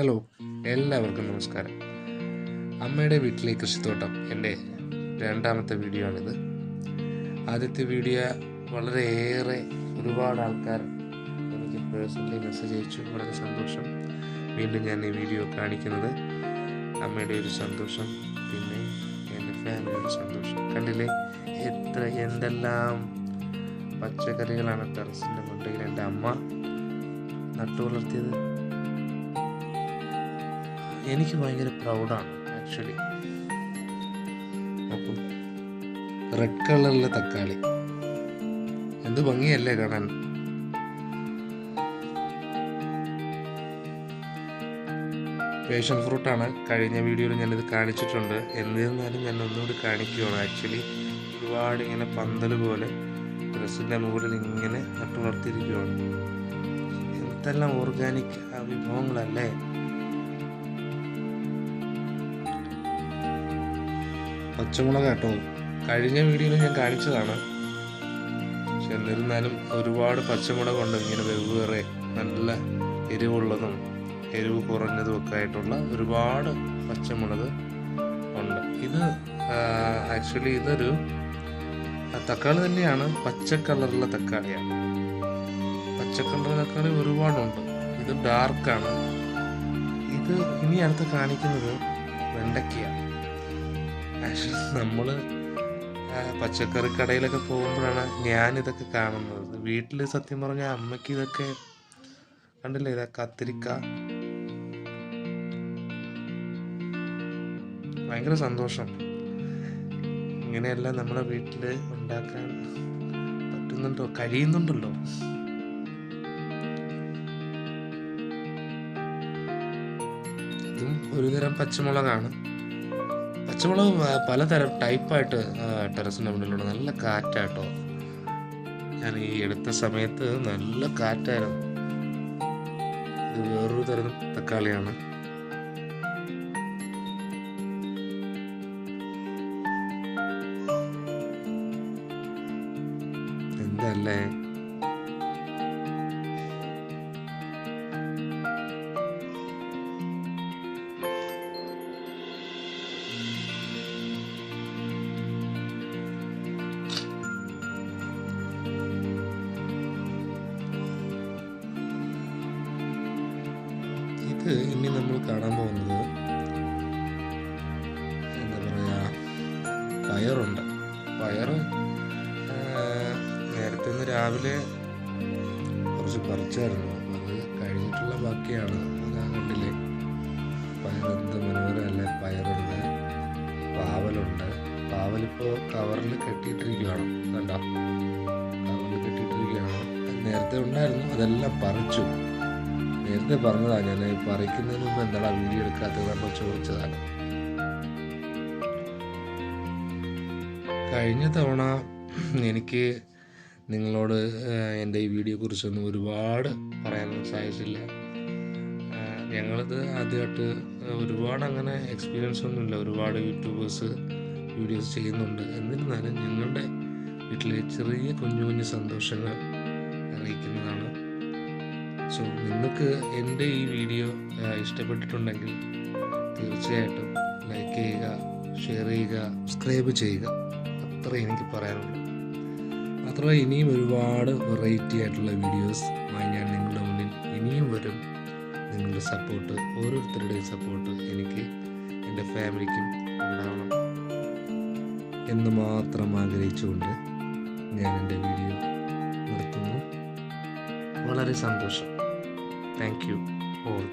Hello, എല്ലാവർക്കും നമസ്കാരം. അമ്മയുടെ വീട്ടിലെ കൃഷിത്തോട്ടം എൻ്റെ രണ്ടാമത്തെ വീഡിയോ ആണിത്. ആദ്യത്തെ വീഡിയോ വളരെയേറെ ഒരുപാട് ആൾക്കാർ എനിക്ക് പേഴ്സണലി മെസ്സേജ് അയച്ചു. വളരെ സന്തോഷം. വീണ്ടും ഞാൻ ഈ വീഡിയോ കാണിക്കുന്നത് അമ്മയുടെ ഒരു സന്തോഷം, പിന്നെ എൻ്റെ ഫാമിലിയുടെ സന്തോഷം. കണ്ടില്ലേ എന്തെല്ലാം പച്ചക്കറികളാണ് ടെറസിൻ്റെ മണ്ടയിൽ എൻ്റെ അമ്മ നട്ടു വളർത്തിയത്. എനിക്ക് ഭയങ്കര പ്രൗഡാണ് ആക്ച്വലി. അപ്പം റെഡ് കളറിലെ തക്കാളി എന്ത് ഭംഗിയല്ലേ കാണാൻ. പേഷൻ ഫ്രൂട്ടാണ്. കഴിഞ്ഞ വീഡിയോയിൽ ഞാനിത് കാണിച്ചിട്ടുണ്ട്. എന്നിരുന്നാലും ഞാൻ ഒന്നുകൂടി കാണിക്കുകയാണ്. ആക്ച്വലി ഒരുപാട് ഇങ്ങനെ പന്തൽ പോലെ ടെറസിൻ്റെ മുകളിൽ ഇങ്ങനെ നട്ടു വളർത്തിയിരിക്കുകയാണ്. എന്തെല്ലാം ഓർഗാനിക് വിഭവങ്ങളല്ലേ. പച്ചമുളക് കേട്ടോ, കഴിഞ്ഞ വീഡിയോയിൽ ഞാൻ കാണിച്ചതാണ്. പക്ഷെ എന്നിരുന്നാലും ഒരുപാട് പച്ചമുളകുണ്ട്. ഇങ്ങനെ വെവ്വേറെ നല്ല എരിവുള്ളതും എരിവ് കുറഞ്ഞതും ഒക്കെ ആയിട്ടുള്ള ഒരുപാട് പച്ചമുളക് ഉണ്ട്. ഇത് ആക്ച്വലി ഇതൊരു തക്കാളി തന്നെയാണ്. പച്ച കളറുള്ള തക്കാളിയാണ്. പച്ച കളർ തക്കാളി ഒരുപാടുണ്ട്. ഇത് ഡാർക്കാണ്. ഇത് ഇനി അടുത്ത് കാണിക്കുന്നത് വെണ്ടയ്ക്കയാണ്. ആക്ച്വലി നമ്മൾ പച്ചക്കറി കടയിലൊക്കെ പോകുമ്പോഴാണ് ഞാനിതൊക്കെ കാണുന്നത്. വീട്ടിൽ സത്യം പറഞ്ഞാൽ അമ്മയ്ക്ക് ഇതൊക്കെ കണ്ടില്ലേ. ഇതാ കത്തിരിക്ക. ഭയങ്കര സന്തോഷം. ഇങ്ങനെയെല്ലാം നമ്മുടെ വീട്ടിൽ ഉണ്ടാക്കാൻ പറ്റുന്നുണ്ടോ, കഴിയുന്നുണ്ടല്ലോ. ഇതും ഒരുതരം പച്ചമുളകാണ്. പച്ചമുളക് പലതരം ടൈപ്പായിട്ട് ടെറസിൻ്റെ മുന്നിലുണ്ട്. നല്ല കാറ്റാട്ടോ. ഞാൻ ഈ എടുത്ത സമയത്ത് നല്ല കാറ്റായിരുന്നു. ഇത് വേറൊരു തരം തക്കാളിയാണ്. എന്തല്ലേ. ഇത് ഇനി നമ്മൾ കാണാൻ പോകുന്നത് എന്താ പറയുക, പയറുണ്ട്. പയർ നേരത്തെ ഇന്ന് രാവിലെ കുറച്ച് പറിച്ചായിരുന്നു. അപ്പം അത് കഴിഞ്ഞിട്ടുള്ള ബാക്കിയാണ്. അതാ കണ്ടില്ലേ, പയർ എന്ത് മനോഹരമല്ലേ. പയറുണ്ട്, പാവലുണ്ട്. പാവലിപ്പോൾ കവറിൽ കെട്ടിയിട്ടിരിക്കുകയാണ്. കണ്ടോ, കവറിൽ കെട്ടിയിട്ടിരിക്കുകയാണ്. നേരത്തെ ഉണ്ടായിരുന്നു, അതെല്ലാം പറിച്ചു. നേരത്തെ പറഞ്ഞതാണ്, ഞാൻ പറിക്കുന്നതിന് മുമ്പ് എന്താണ് വീഡിയോ എടുക്കാത്തതെന്നോ ചോദിച്ചതാണ്. കഴിഞ്ഞ തവണ എനിക്ക് നിങ്ങളോട് എൻ്റെ ഈ വീഡിയോ കുറിച്ചൊന്നും ഒരുപാട് പറയാനൊന്നും സാധിച്ചില്ല. ഞങ്ങളിത് ആദ്യമായിട്ട് ഒരുപാട് അങ്ങനെ എക്സ്പീരിയൻസ് ഒന്നുമില്ല. ഒരുപാട് യൂട്യൂബേഴ്സ് വീഡിയോസ് ചെയ്യുന്നുണ്ട്. എന്നിരുന്നാലും ഞങ്ങളുടെ വീട്ടിലെ ചെറിയ കുഞ്ഞു കുഞ്ഞു സന്തോഷങ്ങൾ അറിയിക്കുന്നതാണ്. സോ നിങ്ങൾക്ക് എൻ്റെ ഈ വീഡിയോ ഇഷ്ടപ്പെട്ടിട്ടുണ്ടെങ്കിൽ തീർച്ചയായിട്ടും ലൈക്ക് ചെയ്യുക, ഷെയർ ചെയ്യുക, സബ്സ്ക്രൈബ് ചെയ്യുക. അത്ര എനിക്ക് പറയാനുള്ളൂ. മാത്രമല്ല ഇനിയും ഒരുപാട് വെറൈറ്റി ആയിട്ടുള്ള വീഡിയോസുമായി ഞാൻ നിങ്ങളുടെ മുന്നിൽ ഇനിയും വരും. നിങ്ങളുടെ സപ്പോർട്ട്, ഓരോരുത്തരുടെയും സപ്പോർട്ട് എനിക്ക് എൻ്റെ ഫാമിലിക്കും ഉണ്ടാവണം എന്ന് മാത്രം ആഗ്രഹിച്ചുകൊണ്ട് ഞാൻ എൻ്റെ വീഡിയോ നിർത്തുന്നു. വളരെ സന്തോഷം. Thank you all.